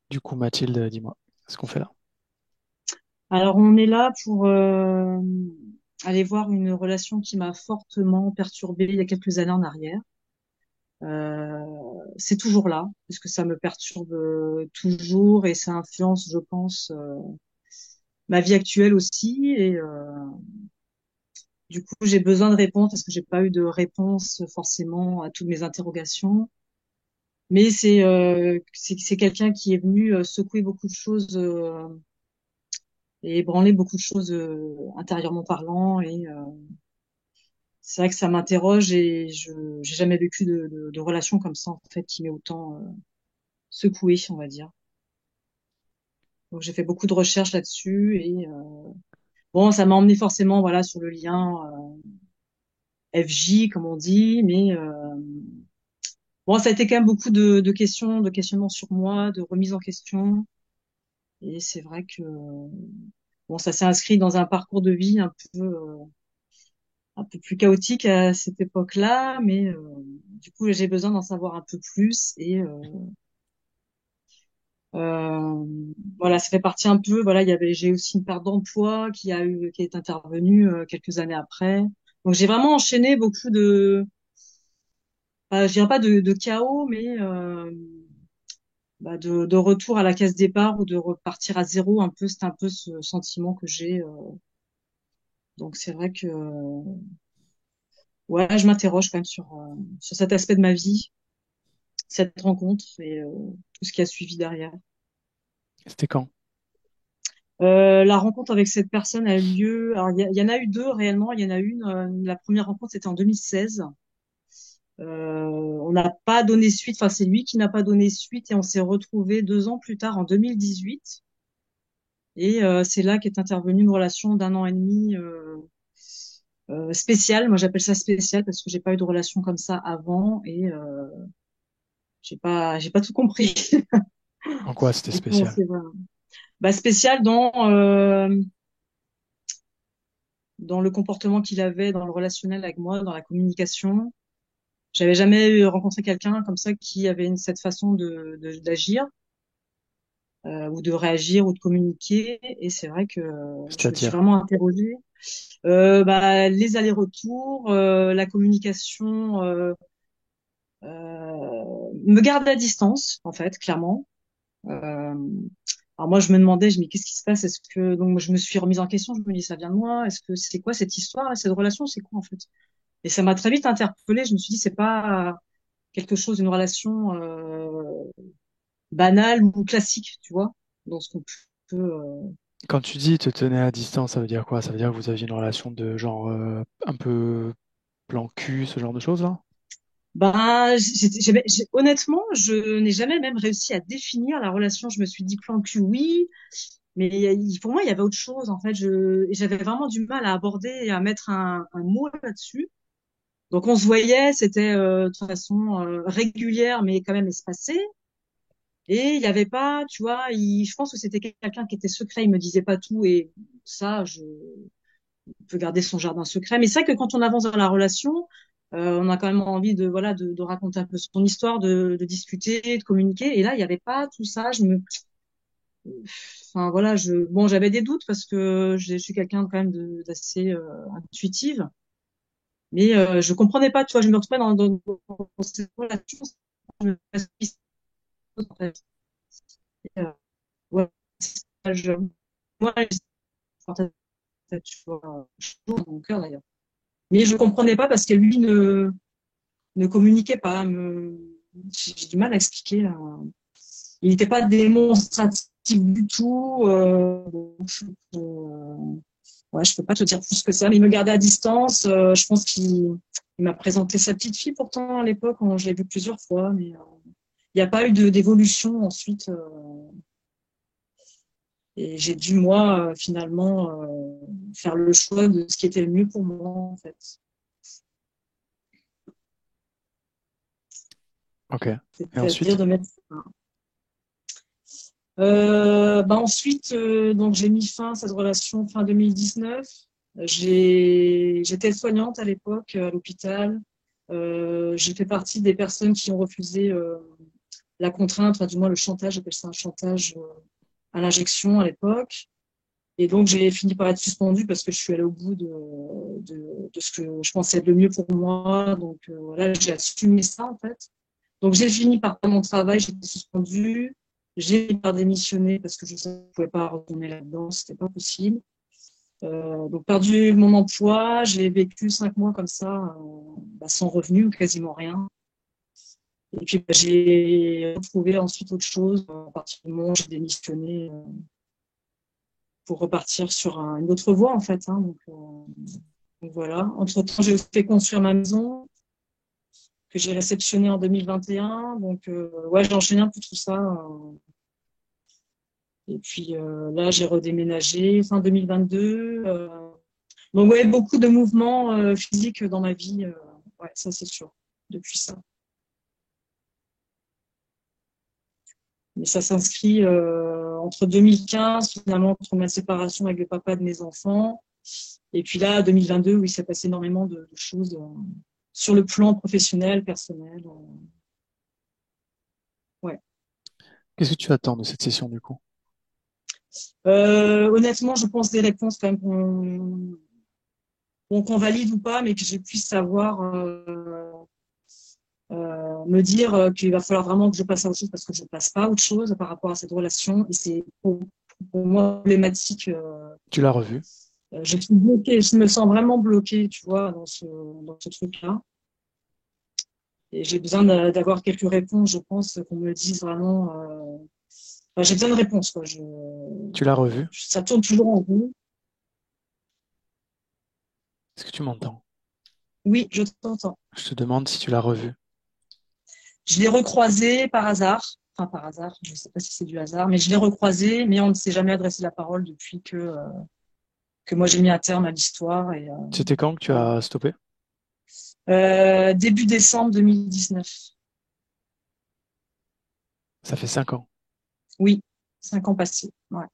Du coup, Mathilde, dis-moi, ce qu'on fait là. Alors, on est là pour aller voir une relation qui m'a fortement perturbée il y a quelques années en arrière. C'est toujours là, parce que ça me perturbe toujours et ça influence, je pense, ma vie actuelle aussi. Et du coup, j'ai besoin de réponses parce que j'ai pas eu de réponse forcément à toutes mes interrogations. Mais c'est quelqu'un qui est venu secouer beaucoup de choses et ébranler beaucoup de choses intérieurement parlant et c'est vrai que ça m'interroge et je j'ai jamais vécu de relation comme ça en fait qui m'est autant secouée, on va dire. Donc j'ai fait beaucoup de recherches là-dessus et bon, ça m'a emmené forcément voilà sur le lien FJ comme on dit, mais bon, ça a été quand même beaucoup de questions, de questionnements sur moi, de remise en question et c'est vrai que bon, ça s'est inscrit dans un parcours de vie un peu plus chaotique à cette époque-là, mais du coup j'ai besoin d'en savoir un peu plus et Euh, voilà, ça fait partie un peu. Voilà, j'ai aussi une perte d'emploi qui est intervenue quelques années après. Donc j'ai vraiment enchaîné beaucoup je dirais pas de chaos, mais de retour à la case départ ou de repartir à zéro. Un peu, c'est un peu ce sentiment que j'ai. Donc c'est vrai que ouais, je m'interroge quand même sur cet aspect de ma vie, cette rencontre et tout ce qui a suivi derrière. C'était quand? La rencontre avec cette personne a eu lieu. Alors, il y en a eu deux réellement. Il y en a une. La première rencontre, c'était en 2016. On n'a pas donné suite. Enfin, c'est lui qui n'a pas donné suite et on s'est retrouvés 2 ans plus tard, en 2018. Et c'est là qu'est intervenue une relation d'1 an et demi spéciale. Moi, j'appelle ça spécial parce que j'ai pas eu de relation comme ça avant et j'ai pas tout compris. En quoi c'était Du coup, on spécial? s'est voilà. Spécial dans le comportement qu'il avait dans le relationnel avec moi, dans la communication. J'avais jamais rencontré quelqu'un comme ça qui avait cette façon d'agir ou de réagir ou de communiquer. Et c'est vrai que je me suis C'est-à-dire, vraiment interrogée. Les allers-retours, la communication, me garde à distance, en fait, clairement. Euh, alors moi, je me demandais, mais qu'est-ce qui se passe? Est-ce que donc je me suis remise en question. Je me dis, ça vient de moi? Est-ce que c'est quoi cette histoire, cette relation? C'est quoi en fait? Et ça m'a très vite interpellée. Je me suis dit, c'est pas quelque chose, une relation banale ou classique, tu vois, dans ce qu'on peut. quand tu dis te tenir à distance, ça veut dire quoi? Ça veut dire que vous aviez une relation de genre un peu plan cul, ce genre de choses là? Honnêtement, je n'ai jamais même réussi à définir la relation. Je me suis dit plan cul, oui, mais pour moi, il y avait autre chose. En fait, j'avais vraiment du mal à aborder et à mettre un mot là-dessus. Donc, on se voyait, c'était de façon régulière, mais quand même espacée. Et il y avait pas, tu vois, je pense que c'était quelqu'un qui était secret. Il me disait pas tout et ça, je peut garder son jardin secret. Mais c'est vrai que quand on avance dans la relation, on a quand même envie de voilà de raconter un peu son histoire, de discuter, de communiquer. Et là, il n'y avait pas tout ça. Enfin voilà, bon, j'avais des doutes parce que je suis quelqu'un quand même d'assez intuitive, mais je comprenais pas. Tu vois, je me retrouvais dans cette relation. Je me en fait. Et, ouais, moi, tu vois, dans mon cœur d'ailleurs. Mais je comprenais pas parce que lui ne communiquait pas. J'ai du mal à expliquer. Il n'était pas démonstratif du tout. Ouais, je peux pas te dire plus que ça, mais il me gardait à distance. Je pense qu'il m'a présenté sa petite fille pourtant à l'époque. Je l'ai vu plusieurs fois, mais il n'y a pas eu d'évolution ensuite. Et j'ai dû, moi, finalement, faire le choix de ce qui était le mieux pour moi, en fait. Ok. Et C'est-à-dire ensuite? de mettre ensuite, donc j'ai mis fin à cette relation fin 2019. J'étais soignante à l'époque à l'hôpital. J'ai fait partie des personnes qui ont refusé la contrainte, enfin, du moins le chantage, j'appelle ça un chantage à l'injection à l'époque. Et donc, j'ai fini par être suspendue parce que je suis allée au bout de ce que je pensais être le mieux pour moi. Donc, voilà, j'ai assumé ça, en fait. Donc, j'ai fini par perdre mon travail, j'ai été suspendue. J'ai fini par démissionner parce que je ne pouvais pas retourner là-dedans, c'était pas possible. Donc, perdu mon emploi, j'ai vécu 5 mois comme ça, sans revenu ou quasiment rien. Et puis, j'ai retrouvé ensuite autre chose. À partir du moment où j'ai démissionné, pour repartir sur une autre voie, en fait, hein. Donc voilà. Entre-temps, j'ai fait construire ma maison que j'ai réceptionnée en 2021. Donc, ouais, j'ai enchaîné un peu tout ça. Et puis là, j'ai redéménagé fin 2022. Donc, ouais, beaucoup de mouvements physiques dans ma vie. Ouais, ça, c'est sûr, depuis ça. Mais ça s'inscrit entre 2015, finalement, entre ma séparation avec le papa de mes enfants. Et puis là, 2022, où il s'est passé énormément de choses sur le plan professionnel, personnel. Ouais. Qu'est-ce que tu attends de cette session du coup? Honnêtement, je pense des réponses quand même qu'on valide ou pas, mais que je puisse savoir me dire qu'il va falloir vraiment que je passe à autre chose parce que je ne passe pas à autre chose par rapport à cette relation. Et c'est pour moi problématique. Tu l'as revu. Je suis bloquée, je me sens vraiment bloquée, tu vois, dans ce truc-là. Et j'ai besoin d'avoir quelques réponses, je pense, qu'on me dise vraiment. Enfin, j'ai besoin de réponses, quoi. Tu l'as revu. Ça tourne toujours en rond. Est-ce que tu m'entends? Oui, je t'entends. Je te demande si tu l'as revu. Je l'ai recroisé par hasard. Enfin, par hasard, je ne sais pas si c'est du hasard, mais je l'ai recroisé, mais on ne s'est jamais adressé la parole depuis que moi j'ai mis un terme à l'histoire. Et C'était quand que tu voilà. as stoppé? Début décembre 2019. Ça fait 5 ans. Oui, 5 ans passés. Ouais.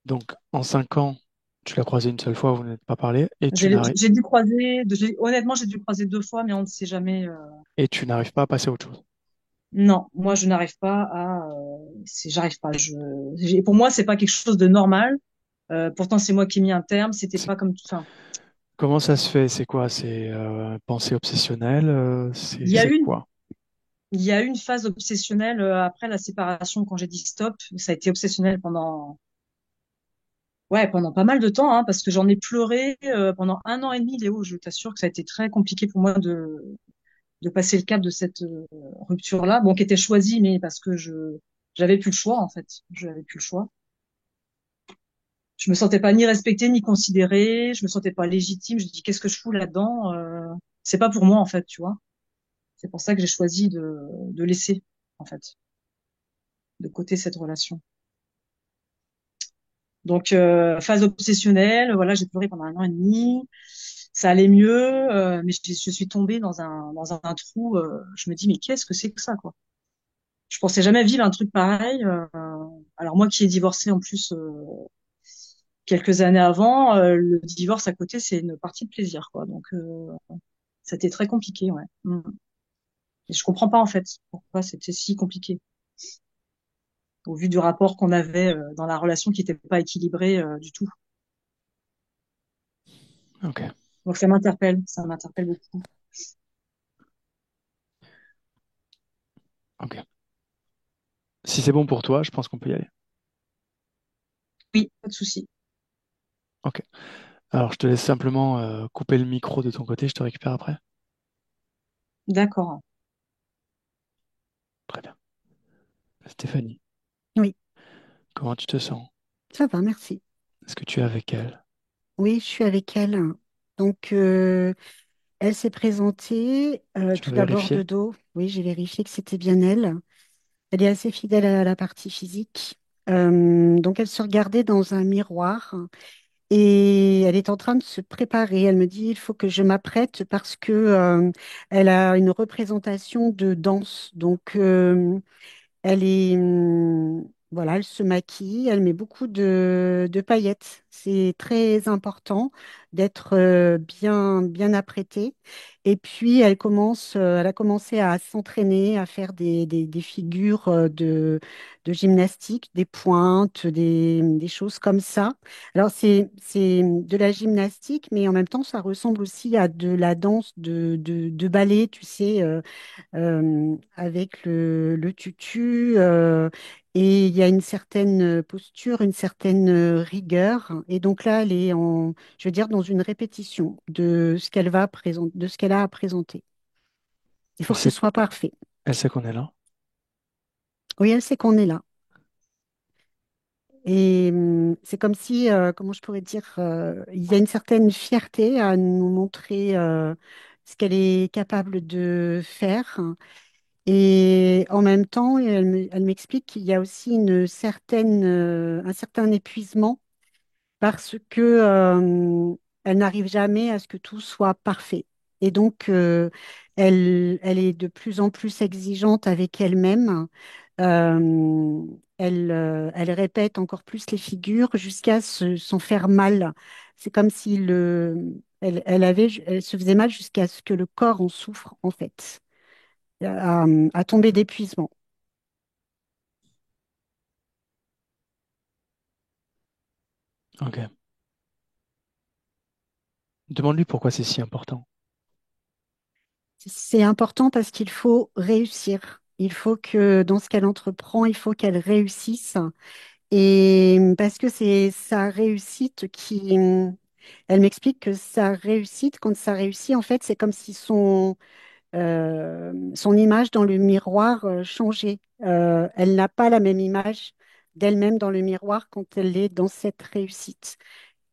Donc en 5 ans, tu l'as croisé une seule fois, vous n'êtes pas parlé, J'ai dû croiser, honnêtement, j'ai dû croiser 2 fois, mais on ne s'est jamais. et tu n'arrives pas à passer à autre chose. Non, moi je n'arrive pas j'arrive pas. Pour moi, c'est pas quelque chose de normal. Pourtant, c'est moi qui ai mis un terme. C'était C'est- pas comme. Enfin, Comment ça se fait? C'est quoi? C'est pensée obsessionnelle? il y a C'est une, quoi? il y a eu une phase obsessionnelle après la séparation quand j'ai dit stop. Ça a été obsessionnel pendant pas mal de temps, hein, parce que j'en ai pleuré pendant 1 an et demi, Léo. Je t'assure que ça a été très compliqué pour moi de passer le cap de cette rupture-là, bon, qui était choisie, mais parce que j'avais plus le choix en fait. Je n'avais plus le choix. Je me sentais pas ni respectée ni considérée. Je me sentais pas légitime. Je dis qu'est-ce que je fous là-dedans? C'est pas pour moi en fait, tu vois. C'est pour ça que j'ai choisi de laisser en fait de côté cette relation. Donc phase obsessionnelle, voilà, j'ai pleuré pendant 1 an et demi. Ça allait mieux, mais je suis tombée dans un trou. Je me dis mais qu'est-ce que c'est que ça quoi? Je pensais jamais vivre un truc pareil. Alors moi qui ai divorcé en plus quelques années avant, le divorce à côté c'est une partie de plaisir quoi. Donc c'était très compliqué, ouais. Mm. Et je comprends pas en fait pourquoi c'était si compliqué au vu du rapport qu'on avait dans la relation qui n'était pas équilibré du tout. Ok, Donc ça m'interpelle beaucoup. ok. Si c'est bon pour toi, je pense qu'on peut y aller. Oui, pas de souci. Ok. Alors je te laisse simplement couper le micro de ton côté, je te récupère après. D'accord. Très bien. Stéphanie, Oui, comment tu te sens? ça va, merci. Est-ce que tu es avec elle? Oui, je suis avec elle. Donc, elle s'est présentée Tu tout as d'abord de vérifié? dos. Oui, j'ai vérifié que c'était bien elle. Elle est assez fidèle à la partie physique. Donc, elle se regardait dans un miroir et elle est en train de se préparer. Elle me dit, il faut que je m'apprête parce que elle a une représentation de danse. Donc, elle est Voilà, elle se maquille, elle met beaucoup de paillettes. C'est très important d'être bien apprêtée. Et puis, elle a commencé à s'entraîner, à faire des figures de gymnastique, des pointes, des choses comme ça. Alors, c'est de la gymnastique, mais en même temps, ça ressemble aussi à de la danse de ballet, tu sais. Avec le tutu. Et il y a une certaine posture, une certaine rigueur. Et donc là, elle est je veux dire, dans une répétition de ce qu'elle va présenter, de ce qu'elle a à présenter. Il faut Elle que ce sait, soit parfait. elle sait qu'on est là. Oui, elle sait qu'on est là. Et c'est comme si, comment je pourrais dire, il y a une certaine fierté à nous montrer ce qu'elle est capable de faire. Et en même temps, elle m'explique qu'il y a aussi un certain épuisement parce que, elle n'arrive jamais à ce que tout soit parfait. Et donc, elle est de plus en plus exigeante avec elle-même. Euh, elle répète encore plus les figures jusqu'à s'en faire mal. C'est comme si elle se faisait mal jusqu'à ce que le corps en souffre, en fait à tomber d'épuisement. Ok. Demande-lui pourquoi c'est si important. C'est important parce qu'il faut réussir. Il faut que dans ce qu'elle entreprend, il faut qu'elle réussisse. Et parce que c'est sa réussite qui... Elle m'explique que sa réussite, quand ça réussit, en fait, c'est comme si son image dans le miroir changeait. Elle n'a pas la même image d'elle-même dans le miroir quand elle est dans cette réussite.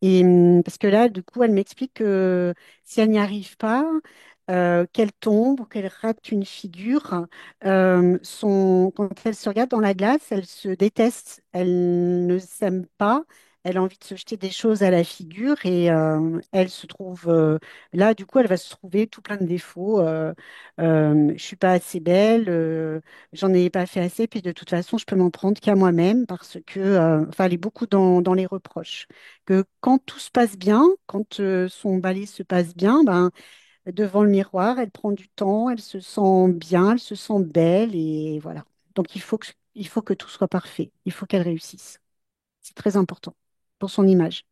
Et parce que là, du coup, elle m'explique que si elle n'y arrive pas, qu'elle tombe ou qu'elle rate une figure, quand elle se regarde dans la glace, elle se déteste, elle ne s'aime pas, elle a envie de se jeter des choses à la figure et elle se trouve là, du coup, elle va se trouver tout plein de défauts. Je suis pas assez belle, j'en ai pas fait assez, puis de toute façon, je peux m'en prendre qu'à moi-même parce que, enfin, elle est beaucoup dans les reproches que quand tout se passe bien, quand son ballet se passe bien, ben, devant le miroir, elle prend du temps, elle se sent bien, elle se sent belle et voilà. Donc il faut que tout soit parfait. Il faut qu'elle réussisse. C'est très important pour son image.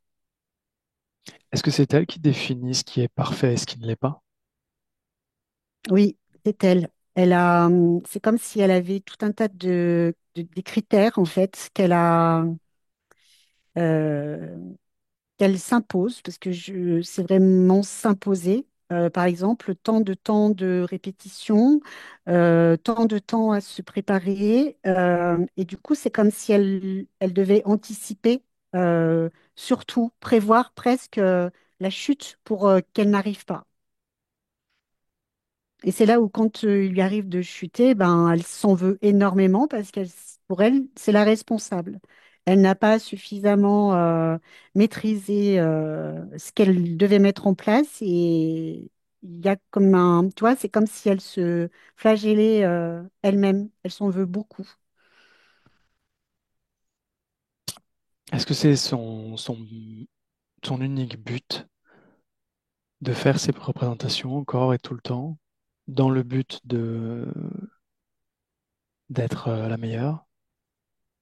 Est-ce que c'est elle qui définit ce qui est parfait et ce qui ne l'est pas? Oui, c'est elle. C'est comme si elle avait tout un tas des critères en fait euh, qu'elle s'impose, parce que c'est vraiment s'imposer. Par exemple, tant de temps de répétition, tant de temps à se préparer. Et du coup, c'est comme si elle devait anticiper, surtout prévoir presque la chute pour qu'elle n'arrive pas. Et c'est là où, quand il lui arrive de chuter, ben, elle s'en veut énormément parce pour elle, c'est la responsable. Elle n'a pas suffisamment maîtrisé ce qu'elle devait mettre en place et il y a comme tu vois, c'est comme si elle se flagellait elle-même. Elle s'en veut beaucoup. Est-ce que c'est son unique but de faire ses représentations encore et tout le temps dans le but d'être la meilleure?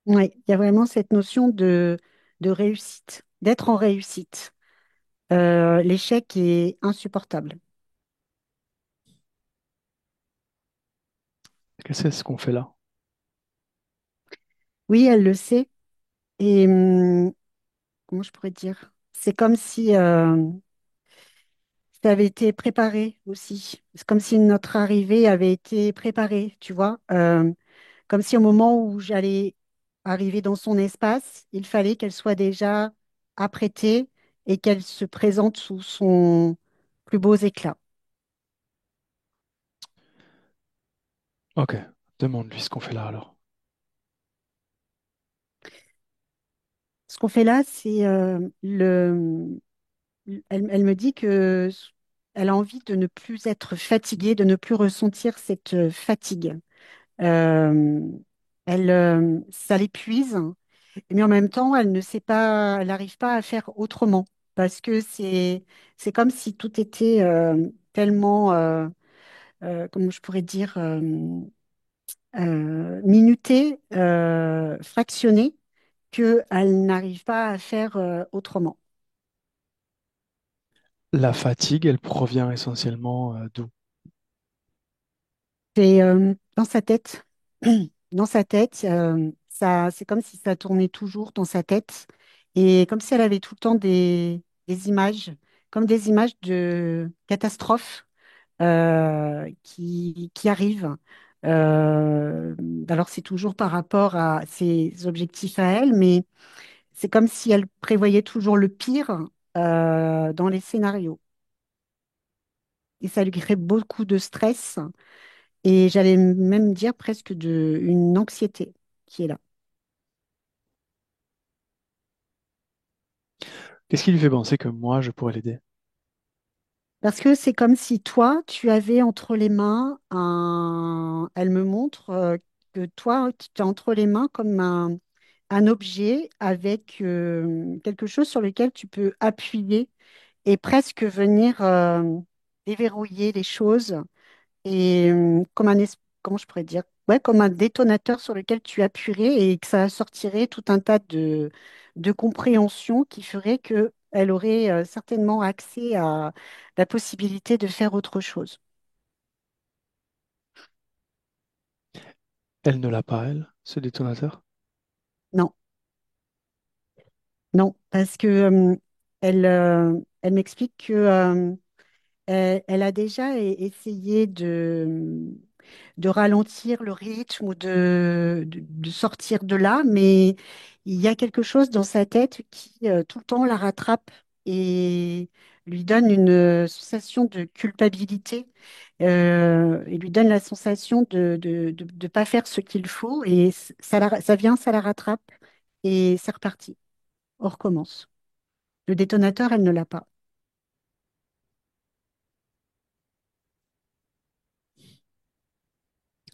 Oui, il y a vraiment cette notion de réussite, d'être en réussite. L'échec est insupportable. Est-ce que c'est ce qu'on fait là? Oui, elle le sait. Et comment je pourrais dire? C'est comme si ça avait été préparé aussi. C'est comme si notre arrivée avait été préparée, tu vois. Comme si au moment où j'allais arriver dans son espace, il fallait qu'elle soit déjà apprêtée et qu'elle se présente sous son plus beau éclat. Ok, demande-lui ce qu'on fait là alors. Ce qu'on fait là, c'est elle me dit que elle a envie de ne plus être fatiguée, de ne plus ressentir cette fatigue. Euh, Ça l'épuise, mais en même temps, elle ne sait pas, elle n'arrive pas à faire autrement parce que c'est comme si tout était tellement, comment je pourrais dire, minuté, fractionné, qu'elle n'arrive pas à faire autrement. La fatigue, elle provient essentiellement d'où? C'est dans sa tête. Dans sa tête, ça, c'est comme si ça tournait toujours dans sa tête et comme si elle avait tout le temps des images, comme des images de catastrophes qui arrivent. Euh, alors, c'est toujours par rapport à ses objectifs à elle, mais c'est comme si elle prévoyait toujours le pire dans les scénarios. Et ça lui crée beaucoup de stress et j'allais même dire presque une anxiété qui est là. Qu'est-ce qui lui fait penser que moi, je pourrais l'aider? Parce que c'est comme si toi, tu avais entre les mains Elle me montre que toi, tu as entre les mains comme un objet avec quelque chose sur lequel tu peux appuyer et presque venir déverrouiller les choses et comme comment je pourrais dire? Ouais, comme un détonateur sur lequel tu appuierais et que ça sortirait tout un tas de compréhensions qui ferait que elle aurait certainement accès à la possibilité de faire autre chose. Elle ne l'a pas, elle, ce détonateur? Non, non, parce que elle m'explique que elle a déjà essayé de ralentir le rythme ou de sortir de là, mais il y a quelque chose dans sa tête qui tout le temps la rattrape et lui donne une sensation de culpabilité et lui donne la sensation de pas faire ce qu'il faut et ça vient, ça la rattrape et c'est reparti. On recommence. Le détonateur, elle ne l'a pas.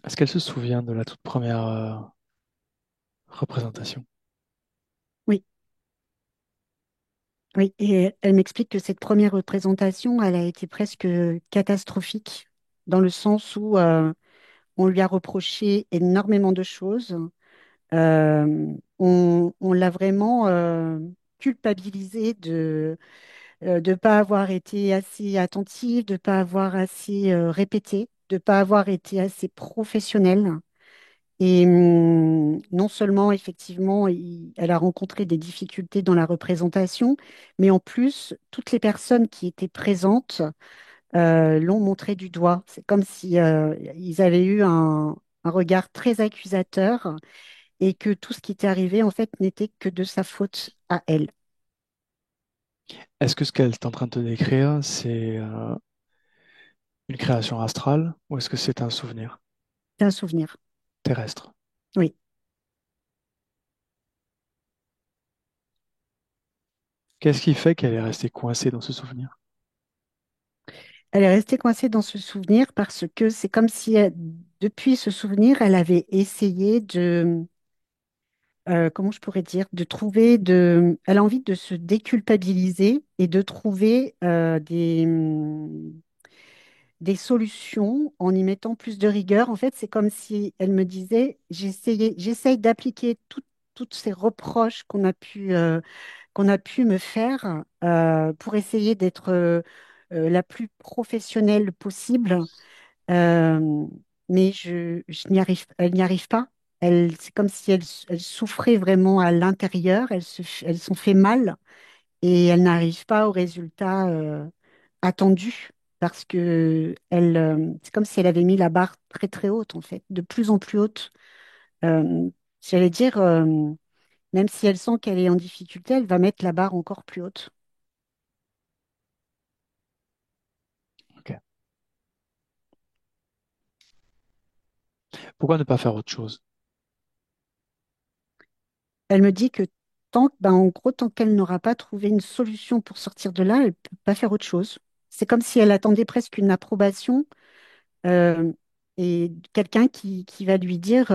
Est-ce qu'elle se souvient de la toute première représentation? Oui. Oui, et elle m'explique que cette première représentation, elle a été presque catastrophique, dans le sens où on lui a reproché énormément de choses. On l'a vraiment culpabilisée de ne pas avoir été assez attentive, de ne pas avoir assez répété, de ne pas avoir été assez professionnelle. Et non seulement, effectivement, elle a rencontré des difficultés dans la représentation, mais en plus, toutes les personnes qui étaient présentes l'ont montré du doigt. C'est comme si ils avaient eu un regard très accusateur et que tout ce qui était arrivé, en fait, n'était que de sa faute à elle. Est-ce que ce qu'elle est en train de te décrire, c'est une création astrale ou est-ce que c'est un souvenir C'est un souvenir. terrestre? Oui. Qu'est-ce qui fait qu'elle est restée coincée dans ce souvenir? Elle est restée coincée dans ce souvenir parce que c'est comme si, depuis ce souvenir, elle avait essayé comment je pourrais dire, elle a envie de se déculpabiliser et de trouver des solutions en y mettant plus de rigueur. En fait, c'est comme si elle me disait, j'essaye d'appliquer toutes ces reproches qu'on a pu me faire pour essayer d'être la plus professionnelle possible. Euh, mais elle n'y arrive pas. C'est comme si elle souffrait vraiment à l'intérieur, elles sont fait mal et elle n'arrive pas au résultat attendu parce que c'est comme si elle avait mis la barre très très haute en fait, de plus en plus haute. Euh, J'allais dire, même si elle sent qu'elle est en difficulté, elle va mettre la barre encore plus haute. Ok. Pourquoi ne pas faire autre chose? Elle me dit que en gros, tant qu'elle n'aura pas trouvé une solution pour sortir de là, elle ne peut pas faire autre chose. C'est comme si elle attendait presque une approbation et quelqu'un qui va lui dire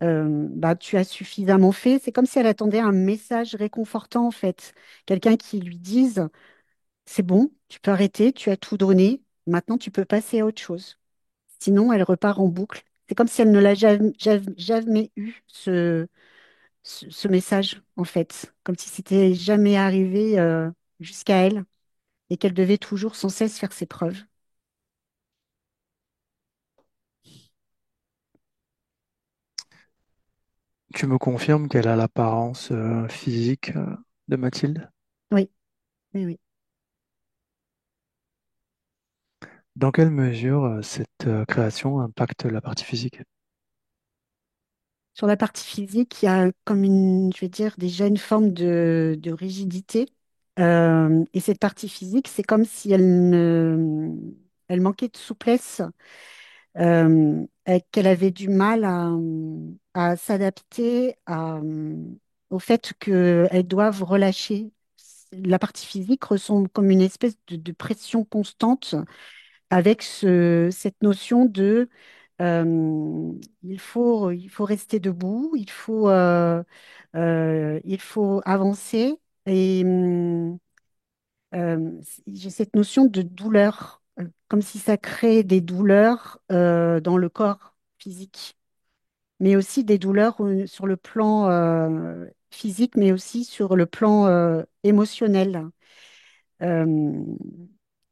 bah, tu as suffisamment fait. C'est comme si elle attendait un message réconfortant, en fait. Quelqu'un qui lui dise, c'est bon, tu peux arrêter, tu as tout donné, maintenant tu peux passer à autre chose. Sinon, elle repart en boucle. C'est comme si elle ne l'a jamais eu, ce message, en fait. Comme si c'était jamais arrivé jusqu'à elle et qu'elle devait toujours sans cesse faire ses preuves. Tu me confirmes qu'elle a l'apparence physique de Mathilde? Oui, oui, oui. Dans quelle mesure cette création impacte la partie physique? Sur la partie physique, il y a comme une, je vais dire, déjà une forme de rigidité. Et cette partie physique, c'est comme si elle manquait de souplesse, et qu'elle avait du mal à s'adapter au fait qu'elles doivent relâcher. La partie physique ressemble comme une espèce de pression constante avec cette notion de il faut rester debout, il faut avancer. Et j'ai cette notion de douleur, comme si ça crée des douleurs dans le corps physique, mais aussi des douleurs sur le plan physique, mais aussi sur le plan émotionnel. Euh,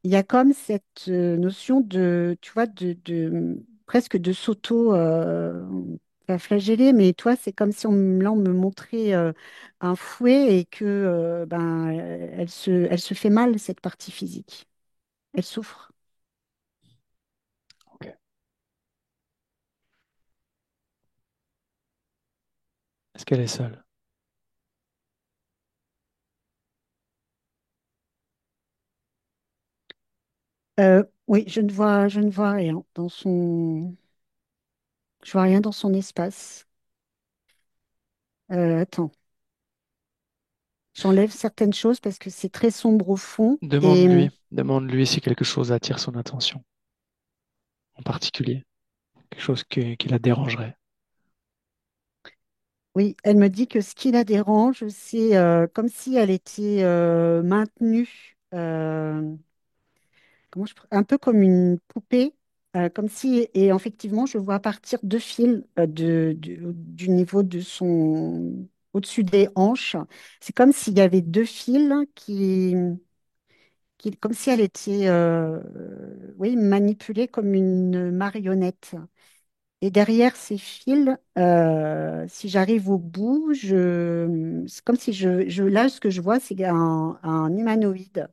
il y a comme cette notion de, tu vois, presque de s'auto, pas flageller, mais toi, c'est comme si là, on me montrait un fouet et que ben, elle se fait mal, cette partie physique. Elle souffre. Ok. Est-ce qu'elle est seule? Oui, je ne vois rien dans son, je vois rien dans son espace. Attends, j'enlève certaines choses parce que c'est très sombre au fond. Et Demande-lui si quelque chose attire son attention, en particulier, quelque chose qui la dérangerait. oui, elle me dit que ce qui la dérange, c'est comme si elle était maintenue, un peu comme une poupée, comme si, et effectivement, je vois partir deux fils du niveau de son, au-dessus des hanches. C'est comme s'il y avait deux fils comme si elle était, oui, manipulée comme une marionnette. Et derrière ces fils, si j'arrive au bout, c'est comme si là, ce que je vois, c'est un humanoïde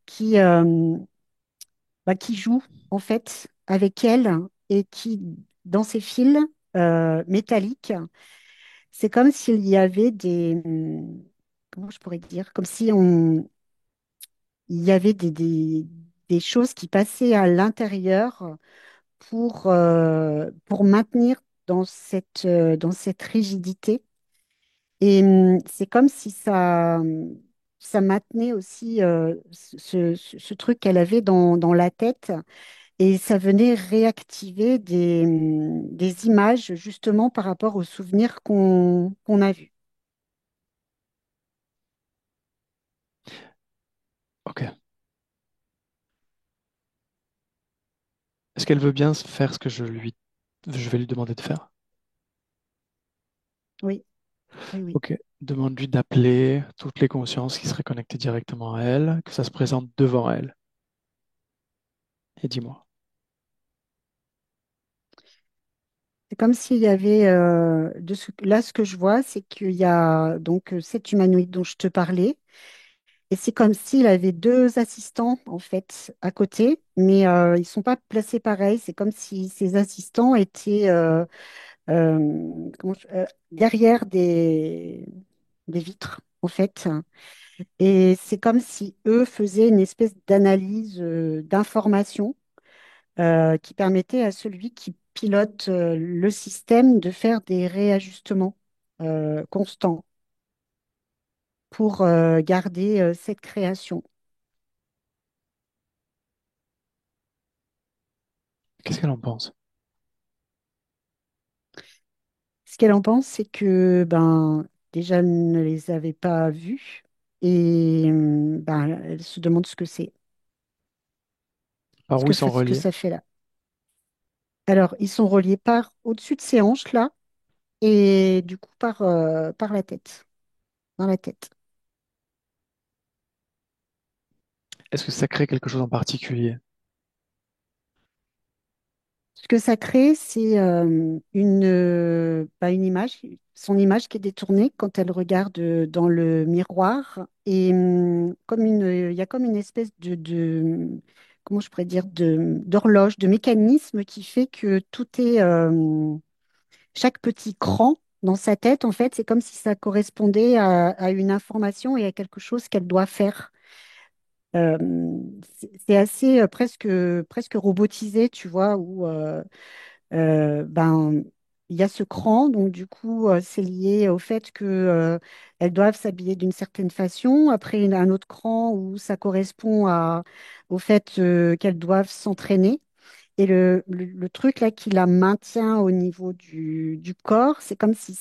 qui, qui joue en fait avec elle et qui, dans ces fils métalliques, c'est comme s'il y avait comment je pourrais dire, comme si il y avait des choses qui passaient à l'intérieur pour maintenir dans cette rigidité. Et c'est comme si ça maintenait aussi ce truc qu'elle avait dans la tête et ça venait réactiver des images justement par rapport aux souvenirs qu'on a vus. Ok. Est-ce qu'elle veut bien faire ce que je vais lui demander de faire? Oui, oui, oui. Ok. Demande-lui d'appeler toutes les consciences qui seraient connectées directement à elle, que ça se présente devant elle. Et dis-moi. C'est comme s'il y avait, là, ce que je vois, c'est qu'il y a donc cet humanoïde dont je te parlais. Et c'est comme s'il avait deux assistants, en fait, à côté, mais ils ne sont pas placés pareil. C'est comme si ces assistants étaient derrière des vitres, en fait. Et c'est comme si eux faisaient une espèce d'analyse d'information qui permettait à celui qui pilote le système de faire des réajustements constants pour garder cette création. Qu'est-ce qu'elle en pense? Ce qu'elle en pense, c'est que ben déjà elle ne les avait pas vus et ben elle se demande ce que c'est, Par où ils sont ce que reliés? ça fait là. Alors ils sont reliés par au-dessus de ses hanches là et du coup par la tête, dans la tête. Est-ce que ça crée quelque chose en particulier? Ce que ça crée, c'est une image, son image qui est détournée quand elle regarde dans le miroir. Et il y a comme une espèce comment je pourrais dire, d'horloge, de mécanisme qui fait que chaque petit cran dans sa tête, en fait, c'est comme si ça correspondait à une information et à quelque chose qu'elle doit faire. Euh, c'est assez presque robotisé, tu vois, où ben, il y a ce cran, donc du coup, c'est lié au fait que, elles doivent s'habiller d'une certaine façon. Après, il y a un autre cran où ça correspond au fait, qu'elles doivent s'entraîner. Et le truc là qui la maintient au niveau du corps, c'est comme si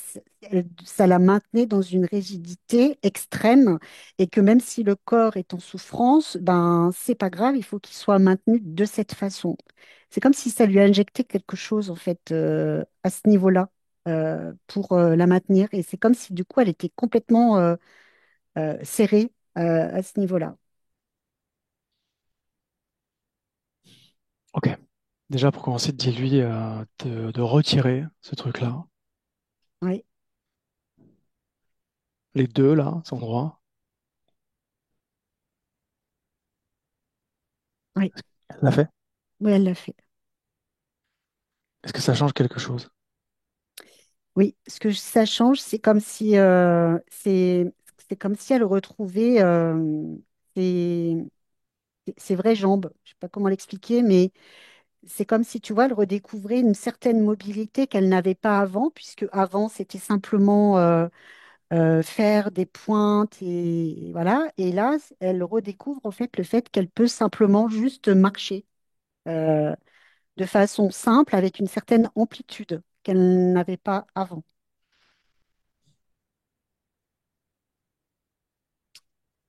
ça la maintenait dans une rigidité extrême et que même si le corps est en souffrance, ben c'est pas grave, il faut qu'il soit maintenu de cette façon. C'est comme si ça lui injectait quelque chose en fait à ce niveau-là pour la maintenir et c'est comme si du coup elle était complètement serrée à ce niveau-là. Ok. Déjà, pour commencer, dis-lui de retirer ce truc-là. Oui, Les deux, là, sont droits. oui, Elle l'a fait. oui, elle l'a fait. Est-ce que ça change quelque chose? Oui, ça change, c'est comme si elle retrouvait ses, ses vraies jambes. Je sais pas comment l'expliquer, mais c'est comme si tu vois, elle redécouvrait une certaine mobilité qu'elle n'avait pas avant, puisque avant c'était simplement faire des pointes et voilà. Et là, elle redécouvre en fait le fait qu'elle peut simplement juste marcher euh, de façon simple avec une certaine amplitude qu'elle n'avait pas avant.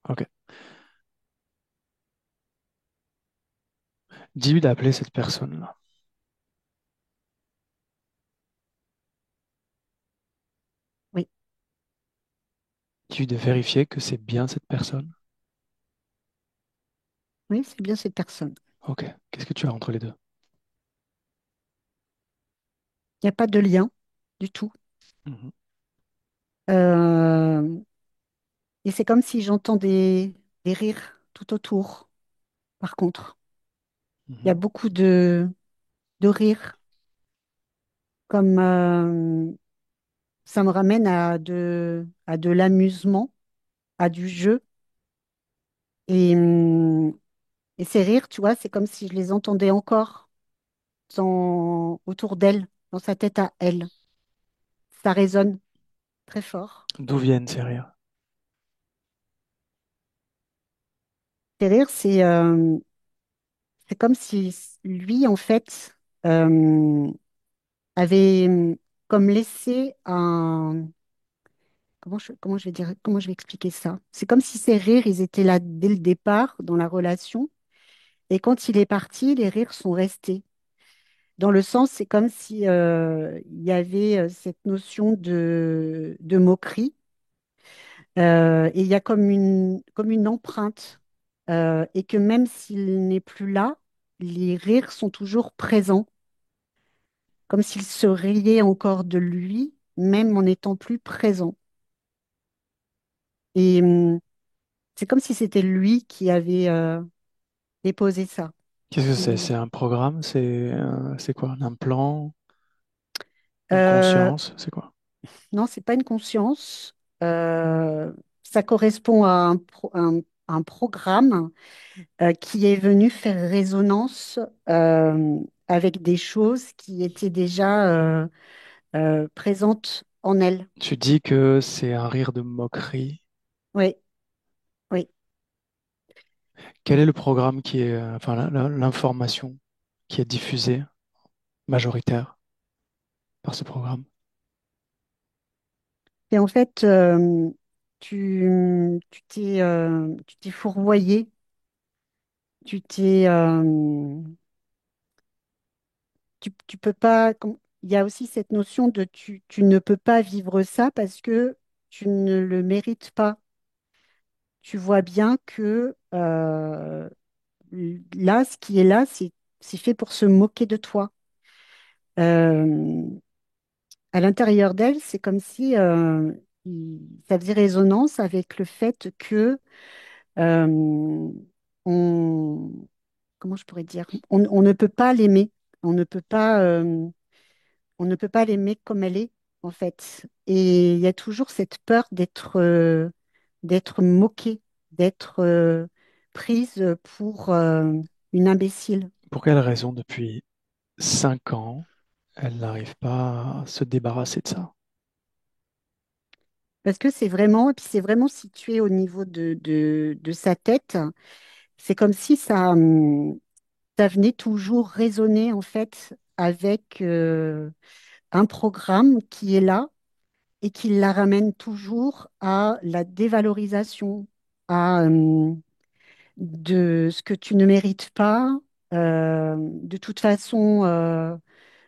Ok. Dis-lui d'appeler cette personne-là. Oui, Dis-lui de vérifier que c'est bien cette personne. oui, c'est bien cette personne. Ok. Qu'est-ce que tu as entre les deux? Il n'y a pas de lien du tout. Mhm. Euh, et c'est comme si j'entends des rires tout autour, par contre. Il y a Mhm. beaucoup de rires, comme ça me ramène à de l'amusement, à du jeu. Et, et ces rires, tu vois, c'est comme si je les entendais encore autour d'elle, dans sa tête à elle. Ça résonne très fort. D'où viennent ces rires? Ces rires, c'est comme si lui, en fait, avait comme laissé comment je vais dire, comment je vais expliquer ça? C'est comme si ces rires, ils étaient là dès le départ dans la relation, et quand il est parti, les rires sont restés. Dans le sens, c'est comme si il y avait cette notion de moquerie, et il y a comme une empreinte, et que même s'il n'est plus là, les rires sont toujours présents, comme s'il se riait encore de lui, même en n'étant plus présent. Et c'est comme si c'était lui qui avait déposé ça. Qu'est-ce que c'est? Et, C'est un programme? C'est quoi? Un implant? Une euh, conscience? C'est quoi? non, c'est pas une conscience. Ça correspond à un programme qui est venu faire résonance euh, avec des choses qui étaient déjà présentes en elle. Tu dis que c'est un rire de moquerie. Oui, oui. Quel est le programme qui est, enfin, l'information qui est diffusée, majoritaire, par ce programme? Et en fait, tu t'es fourvoyé, tu t'es, tu peux pas. Il y a aussi cette notion de tu ne peux pas vivre ça parce que tu ne le mérites pas. Tu vois bien que là, ce qui est là, c'est fait pour se moquer de toi. Euh, à l'intérieur d'elle, c'est comme si ça faisait résonance avec le fait que euh, on, comment je pourrais dire, on ne peut pas l'aimer, on ne peut pas, on ne peut pas l'aimer comme elle est, en fait. Et il y a toujours cette peur d'être moquée, d'être prise pour une imbécile. Pour quelle raison, depuis 5 ans, elle n'arrive pas à se débarrasser de ça? Parce que et puis c'est vraiment situé au niveau de sa tête. C'est comme si ça venait toujours résonner, en fait, avec un programme qui est là et qui la ramène toujours à la dévalorisation, à de ce que tu ne mérites pas. De toute façon,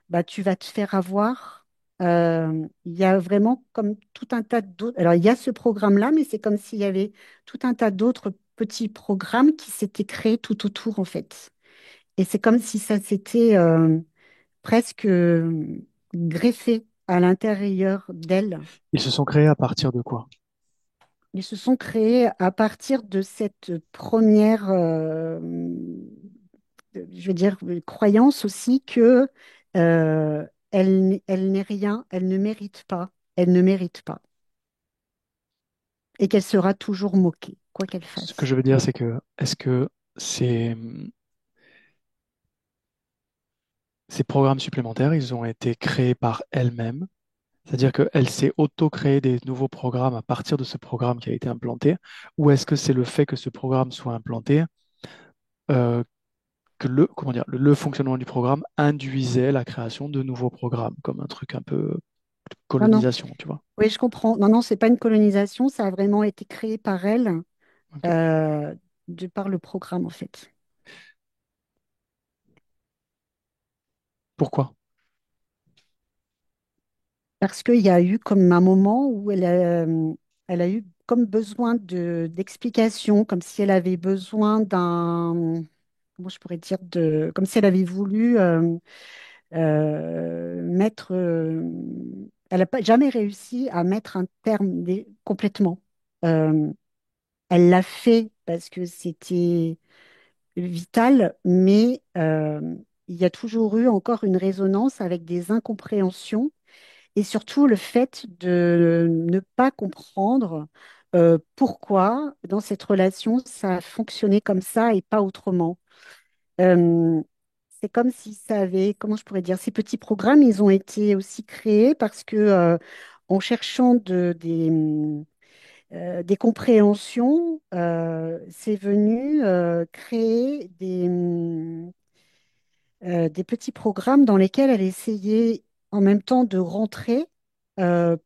bah, tu vas te faire avoir. Il y a vraiment comme tout un tas d'autres. Alors, il y a ce programme-là, mais c'est comme s'il y avait tout un tas d'autres petits programmes qui s'étaient créés tout autour, en fait. Et c'est comme si ça s'était presque greffé à l'intérieur d'elle. Ils se sont créés à partir de quoi? Ils se sont créés à partir de cette première, je veux dire, croyance aussi que elle n'est rien, elle ne mérite pas, elle ne mérite pas, et qu'elle sera toujours moquée, quoi qu'elle Ce que fasse. je veux dire, c'est que est-ce que ces, ces programmes supplémentaires, ils ont été créés par elle-même? C'est-à-dire qu'elle s'est auto-créé des nouveaux programmes à partir de ce programme qui a été implanté? Ou est-ce que c'est le fait que ce programme soit implanté, euh, que comment dire, le fonctionnement du programme induisait la création de nouveaux programmes, comme un truc un peu Non, non, colonisation, tu vois? oui, je comprends. Non, non, c'est pas une colonisation, ça a vraiment été créé par elle, Ok. euh, de par le programme, en fait. Pourquoi? Parce qu'il y a eu comme un moment où elle a eu comme besoin d'explications, comme si elle avait besoin comment je pourrais dire, comme si elle avait voulu mettre, elle n'a pas jamais réussi à mettre un terme complètement. Euh, Elle l'a fait parce que c'était vital, mais il y a toujours eu encore une résonance avec des incompréhensions et surtout le fait de ne pas comprendre pourquoi dans cette relation ça a fonctionné comme ça et pas autrement. Euh, c'est comme si ça avait, comment je pourrais dire, ces petits programmes, ils ont été aussi créés parce que en cherchant des compréhensions, c'est venu créer des petits programmes dans lesquels elle essayait en même temps de rentrer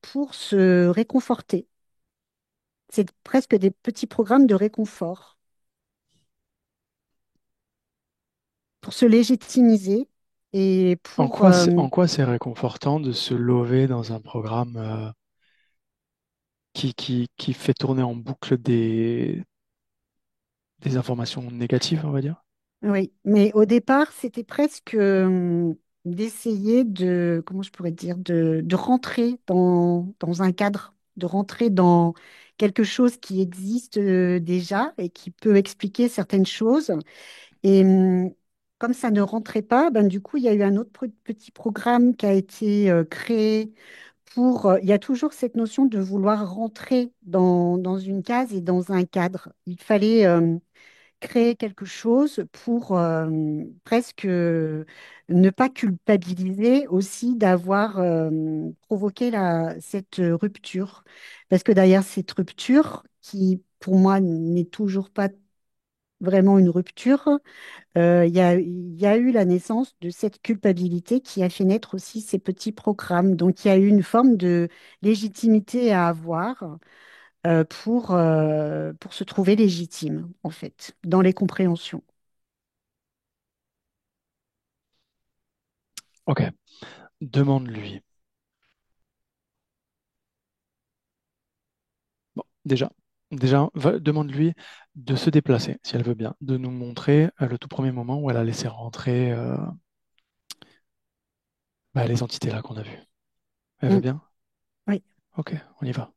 pour se réconforter. C'est presque des petits programmes de réconfort pour se légitimiser et pour... En quoi c'est réconfortant de se lever dans un programme qui fait tourner en boucle des informations négatives, on va dire? Oui, mais au départ, c'était presque d'essayer de, comment je pourrais dire, de rentrer dans un cadre, de rentrer dans quelque chose qui existe déjà et qui peut expliquer certaines choses. Et comme ça ne rentrait pas, ben, du coup, il y a eu un autre petit programme qui a été créé pour... il y a toujours cette notion de vouloir rentrer dans une case et dans un cadre. Il fallait créer quelque chose pour presque ne pas culpabiliser aussi d'avoir provoqué cette rupture. Parce que derrière cette rupture, qui pour moi n'est toujours pas vraiment une rupture, il y a eu la naissance de cette culpabilité qui a fait naître aussi ces petits programmes. Donc, il y a eu une forme de légitimité à avoir pour se trouver légitime, en fait, dans les compréhensions. Ok, demande-lui. Bon, demande-lui de se déplacer, si elle veut bien, de nous montrer le tout premier moment où elle a laissé rentrer les entités là qu'on a vues. Elle veut Mm, bien? oui. Ok, on y va.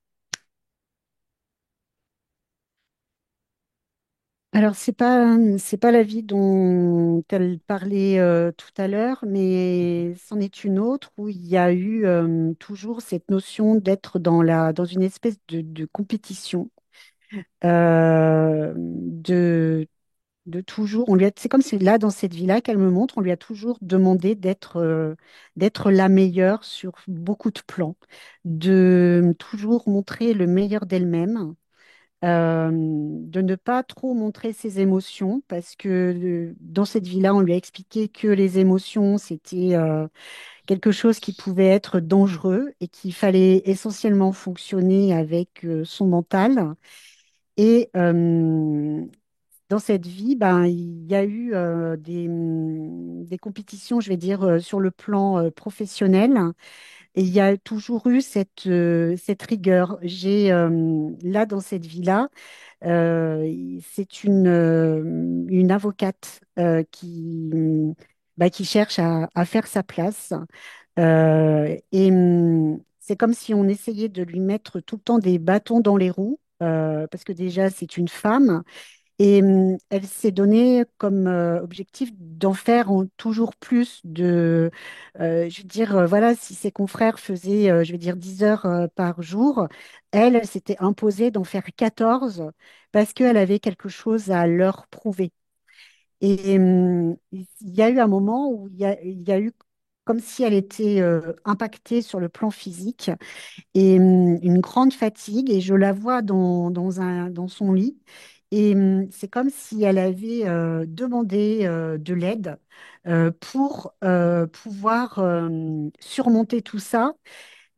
Alors, c'est pas la vie dont elle parlait tout à l'heure, Mhm. mais c'en est une autre où il y a eu toujours cette notion d'être dans une espèce de compétition, de toujours. C'est comme si là, dans cette vie-là qu'elle me montre, on lui a toujours demandé d'être la meilleure sur beaucoup de plans, de toujours montrer le meilleur d'elle-même, de ne pas trop montrer ses émotions, parce que dans cette vie-là, on lui a expliqué que les émotions, c'était quelque chose qui pouvait être dangereux et qu'il fallait essentiellement fonctionner avec son mental. Et dans cette vie, ben, il y a eu des compétitions, je vais dire, sur le plan professionnel. Et il y a toujours eu cette rigueur. Là, dans cette vie-là, c'est une avocate qui cherche à faire sa place. C'est comme si on essayait de lui mettre tout le temps des bâtons dans les roues, parce que déjà, c'est une femme. Et elle s'est donnée comme objectif d'en faire toujours plus je veux dire, voilà, si ses confrères faisaient, je vais dire, 10 heures par jour, elle s'était imposée d'en faire 14 parce qu'elle avait quelque chose à leur prouver. Et il y a eu un moment où il y a eu comme si elle était impactée sur le plan physique et une grande fatigue et je la vois dans son lit et c'est comme si elle avait demandé de l'aide pour pouvoir surmonter tout ça,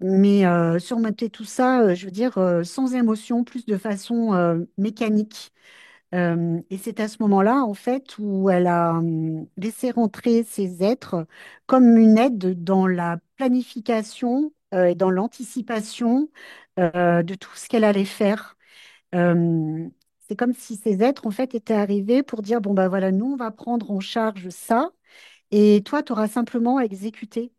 mais surmonter tout ça, je veux dire, sans émotion, plus de façon mécanique. Et c'est à ce moment-là, en fait, où elle a laissé rentrer ces êtres comme une aide dans la planification et dans l'anticipation de tout ce qu'elle allait faire. Euh, c'est comme si ces êtres, en fait, étaient arrivés pour dire, bon, ben voilà, nous, on va prendre en charge ça, et toi, tu auras simplement à exécuter.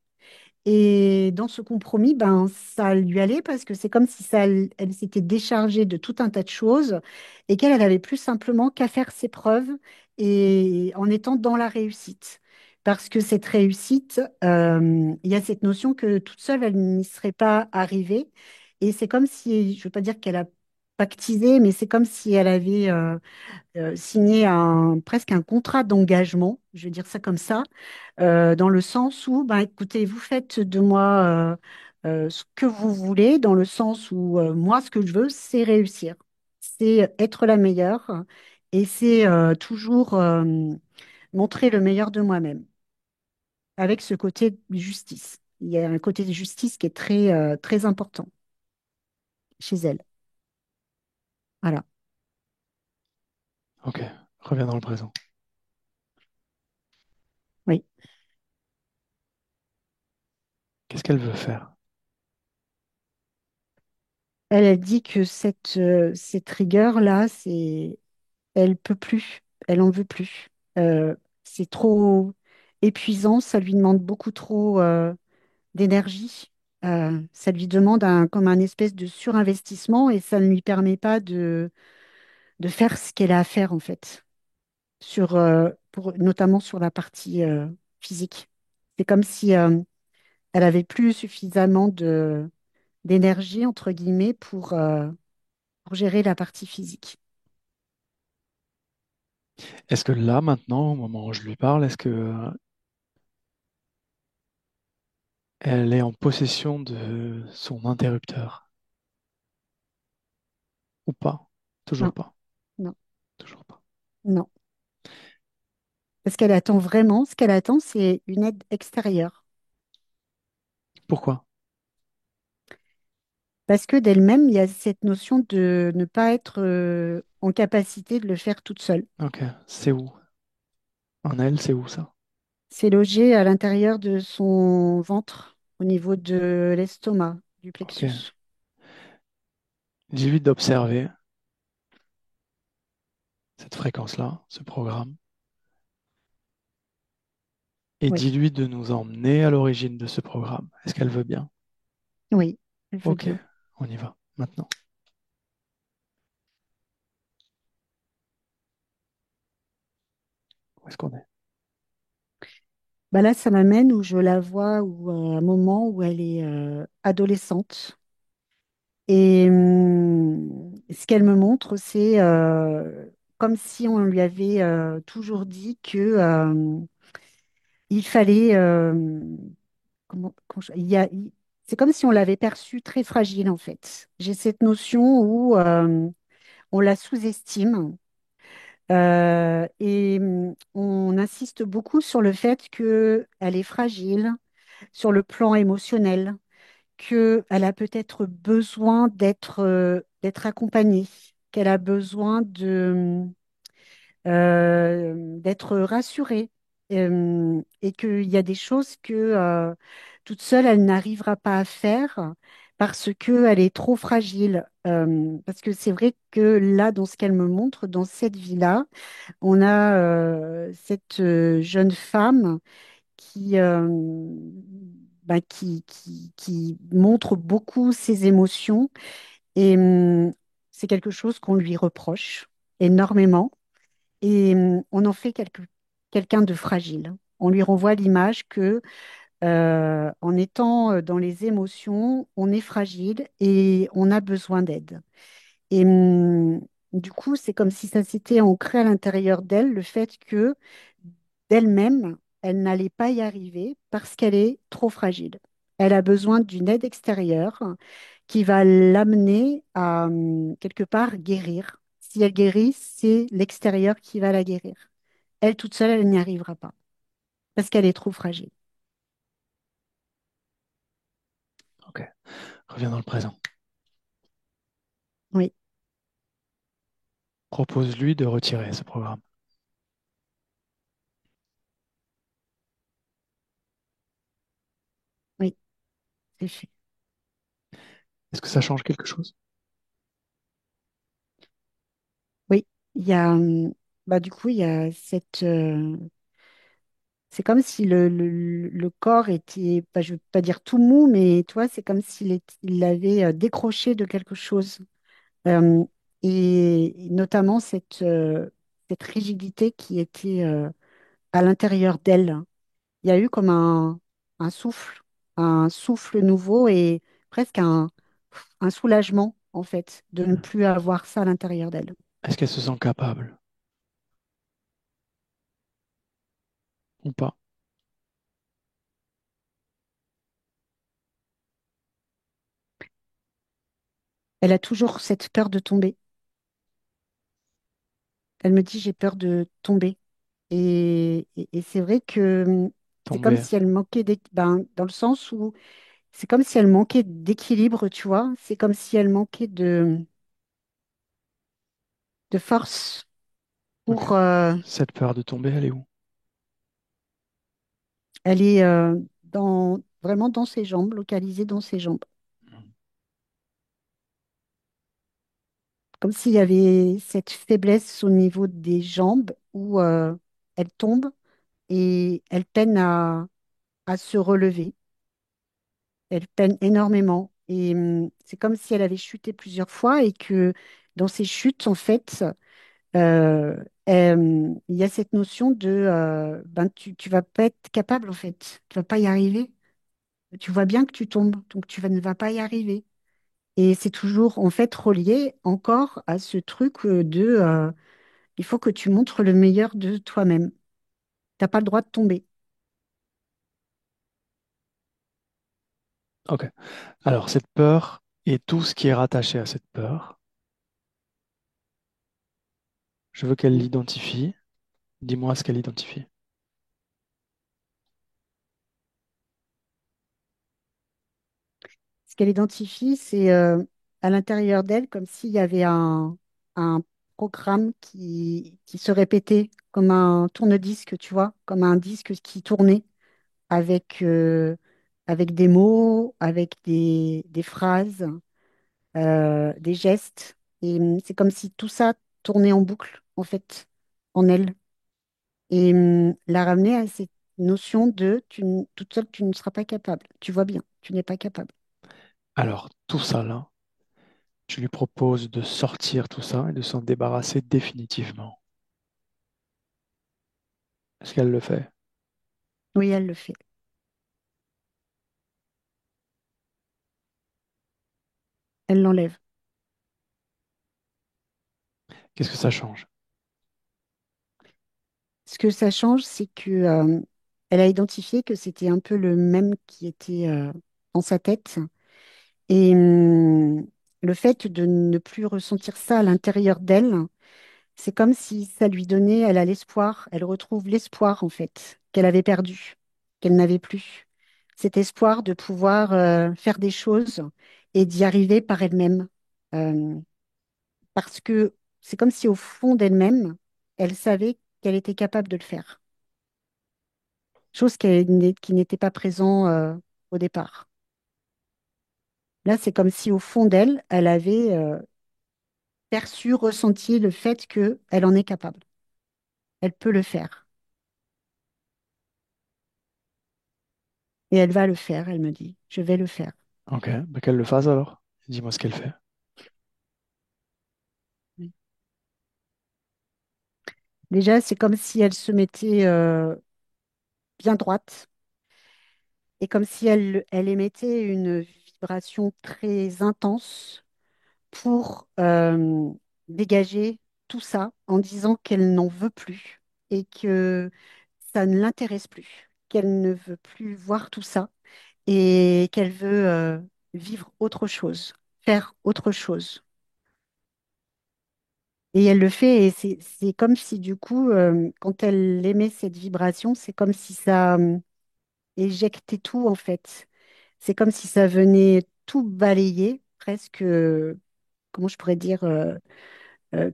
Et dans ce compromis, ben, ça lui allait parce que c'est comme si elle s'était déchargée de tout un tas de choses et qu'elle elle avait plus simplement qu'à faire ses preuves et en étant dans la réussite. Parce que cette réussite, il y a cette notion que toute seule, elle n'y serait pas arrivée. Et c'est comme si, je ne veux pas dire qu'elle a pactisé, mais c'est comme si elle avait signé presque un contrat d'engagement, je vais dire ça comme ça, dans le sens où, ben, écoutez, vous faites de moi ce que vous voulez, dans le sens où moi, ce que je veux, c'est réussir, c'est être la meilleure et c'est toujours montrer le meilleur de moi-même, avec ce côté justice. Il y a un côté de justice qui est très important chez elle. Voilà. Ok, reviens dans le présent. Oui. Qu'est-ce qu'elle veut faire? Elle a dit que cette rigueur-là, elle peut plus, elle en veut plus. C'est trop épuisant, ça lui demande beaucoup trop d'énergie. Ça lui demande comme un espèce de surinvestissement et ça ne lui permet pas de faire ce qu'elle a à faire en fait, notamment sur la partie physique. C'est comme si elle avait plus suffisamment d'énergie, entre guillemets, pour gérer la partie physique. Est-ce que là, maintenant, au moment où je lui parle, est-ce que elle est en possession de son interrupteur ou pas? Toujours Non, pas. non, Toujours pas. non. Parce qu'elle attend vraiment, ce qu'elle attend, c'est une aide extérieure. Pourquoi? Parce que d'elle-même, il y a cette notion de ne pas être en capacité de le faire toute seule. Ok, c'est où? En elle, c'est où ça? C'est logé à l'intérieur de son ventre, au niveau de l'estomac, du Ok. plexus. Dis-lui d'observer cette fréquence-là, ce programme, et Oui, dis-lui de nous emmener à l'origine de ce programme. Est-ce qu'elle veut bien? oui, elle veut Ok, bien. on y va maintenant. Où est-ce qu'on est? Bah là, ça m'amène où je la vois à un moment où elle est adolescente. Et ce qu'elle me montre, c'est comme si on lui avait toujours dit que il fallait, c'est comme si on l'avait perçue très fragile en fait. J'ai cette notion où on la sous-estime on insiste beaucoup sur le fait qu'elle est fragile sur le plan émotionnel, qu'elle a peut-être besoin d'être accompagnée, qu'elle a besoin d'être rassurée et qu'il y a des choses que toute seule, elle n'arrivera pas à faire parce qu'elle est trop fragile. Parce que c'est vrai que là, dans ce qu'elle me montre, dans cette vie-là, on a cette jeune femme qui, qui montre beaucoup ses émotions et c'est quelque chose qu'on lui reproche énormément. Et on en fait quelqu'un de fragile. On lui renvoie l'image que, en étant dans les émotions, on est fragile et on a besoin d'aide. Et du coup, c'est comme si ça s'était ancré à l'intérieur d'elle, le fait que d'elle-même, elle n'allait pas y arriver parce qu'elle est trop fragile. Elle a besoin d'une aide extérieure qui va l'amener à quelque part guérir. Si elle guérit, c'est l'extérieur qui va la guérir. Elle toute seule, elle n'y arrivera pas parce qu'elle est trop fragile. Ok, reviens dans le présent. Oui, Propose-lui de retirer ce programme. oui, c'est fait. Est-ce que ça change quelque chose? Oui, il y a, bah, du coup, il y a c'est comme si le corps était, bah, je ne veux pas dire tout mou, mais toi, c'est comme il l'avait décroché de quelque chose. Euh, et notamment cette rigidité qui était à l'intérieur d'elle. Il y a eu comme un souffle nouveau et presque un soulagement, en fait, de ne plus avoir ça à l'intérieur d'elle. Est-ce qu'elle se sent capable ou pas? Elle a toujours cette peur de tomber. Elle me dit, j'ai peur de tomber. Et c'est vrai que c'est comme Tomber. si elle manquait dans le sens où c'est comme si elle manquait d'équilibre, tu vois. C'est comme si elle manquait de force Ok. pour Cette peur de tomber, elle est où? elle est vraiment dans ses jambes, localisée dans ses jambes. Comme s'il y avait cette faiblesse au niveau des jambes où elle tombe et elle peine à se relever. Elle peine énormément. Et c'est comme si elle avait chuté plusieurs fois et que dans ces chutes, en fait, euh, il y a cette notion de ben, tu vas pas être capable, en fait. Tu vas pas y arriver. Tu vois bien que tu tombes, donc ne vas pas y arriver. Et c'est toujours, en fait, relié encore à ce truc il faut que tu montres le meilleur de toi-même. T'as pas le droit de tomber. Ok. Alors, cette peur et tout ce qui est rattaché à cette peur, je veux qu'elle l'identifie. Dis-moi ce qu'elle identifie. qu'elle identifie, c'est à l'intérieur d'elle comme s'il y avait un programme qui se répétait comme un tourne-disque, tu vois, comme un disque qui tournait avec, avec des mots, avec des phrases, des gestes. Et c'est comme si tout ça tournait en boucle, en fait, en elle. Et la ramener à cette notion de toute seule, tu ne seras pas capable. Tu vois bien, tu n'es pas capable. Alors, tout ça là, tu lui proposes de sortir tout ça et de s'en débarrasser définitivement. Est-ce qu'elle le fait? Oui, elle le fait. Elle l'enlève. Qu'est-ce que ça change? Ce que ça change, c'est que, elle a identifié que c'était un peu le même qui était dans sa tête. Et le fait de ne plus ressentir ça à l'intérieur d'elle, c'est comme si ça lui donnait, elle a l'espoir, elle retrouve l'espoir en fait qu'elle avait perdu, qu'elle n'avait plus. Cet espoir de pouvoir faire des choses et d'y arriver par elle-même. Euh, Parce que c'est comme si au fond d'elle-même, elle savait qu'elle était capable de le faire. Chose qui n'était pas présent au départ. Là, c'est comme si au fond d'elle, elle avait perçu, ressenti le fait qu'elle en est capable. Elle peut le faire. Et elle va le faire, elle me dit. Je vais le faire. Ok, bah qu'elle le fasse alors. Dis-moi ce qu'elle fait. Oui. Déjà, c'est comme si elle se mettait bien droite et comme si elle émettait une vibration très intense pour dégager tout ça en disant qu'elle n'en veut plus et que ça ne l'intéresse plus, qu'elle ne veut plus voir tout ça et qu'elle veut vivre autre chose, faire autre chose. Et elle le fait et c'est comme si du coup, quand elle émet cette vibration, c'est comme si ça éjectait tout en fait. C'est comme si ça venait tout balayer, presque, comment je pourrais dire,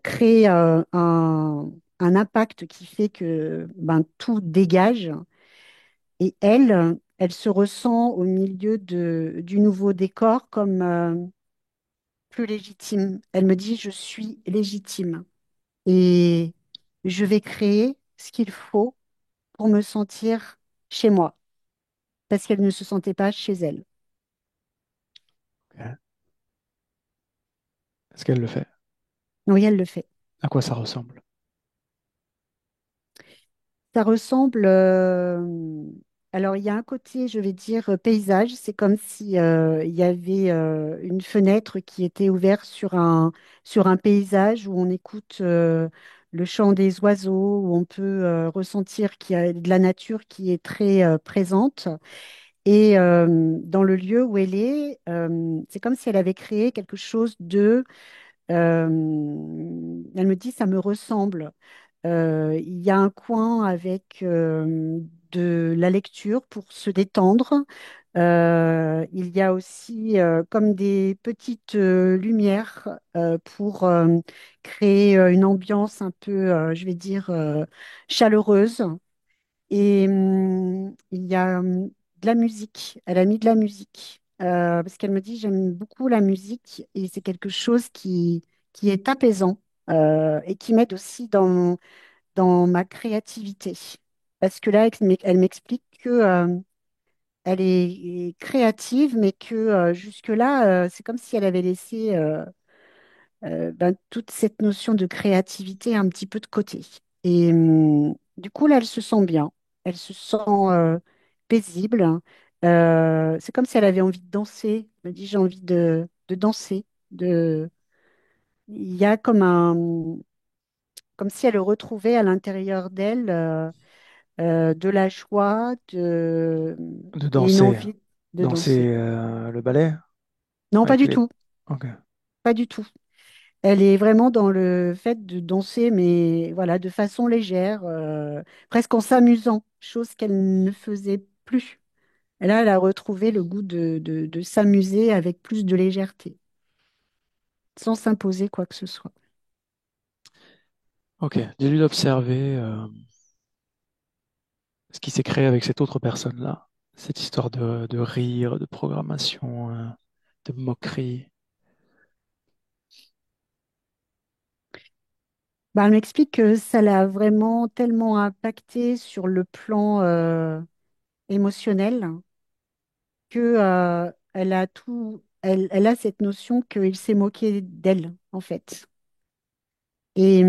créer un impact qui fait que ben, tout dégage. Et elle, elle se ressent au milieu du nouveau décor comme plus légitime. Elle me dit, je suis légitime et je vais créer ce qu'il faut pour me sentir chez moi, parce qu'elle ne se sentait pas chez elle. Ok. Est-ce qu'elle le fait? Oui, elle le fait. À quoi ça ressemble? Ça ressemble. Alors, il y a un côté, je vais dire, paysage. C'est comme si il y avait une fenêtre qui était ouverte sur un paysage où on écoute le chant des oiseaux, où on peut ressentir qu'il y a de la nature qui est très présente. Et dans le lieu où elle est, c'est comme si elle avait créé quelque chose de. Elle me dit, ça me ressemble. Il y a un coin avec de la lecture pour se détendre. Il y a aussi comme des petites lumières pour créer une ambiance un peu, je vais dire, chaleureuse. Et il y a de la musique. Elle a mis de la musique. Parce qu'elle me dit, j'aime beaucoup la musique et c'est quelque chose qui est apaisant et qui m'aide aussi dans ma créativité. Parce que là, elle m'explique que, elle est créative, mais que jusque-là, c'est comme si elle avait laissé ben, toute cette notion de créativité un petit peu de côté. Et du coup, là, elle se sent bien. Elle se sent paisible. C'est comme si elle avait envie de danser. Elle me dit, j'ai envie de danser. Il y a comme si elle retrouvait à l'intérieur d'elle de la joie De et une danser. envie de danser. Danser le ballet Non, pas avec du les... tout, Ok. pas du tout. Elle est vraiment dans le fait de danser, mais voilà, de façon légère, presque en s'amusant, chose qu'elle ne faisait plus. Et là, elle a retrouvé le goût de s'amuser avec plus de légèreté, sans s'imposer quoi que ce soit. Ok, dis-lui d'observer ce qui s'est créé avec cette autre personne-là. Cette histoire de rire, de programmation, de moquerie. Bah, elle m'explique que ça l'a vraiment tellement impacté sur le plan émotionnel que elle a elle a cette notion qu'il s'est moqué d'elle, en fait. Et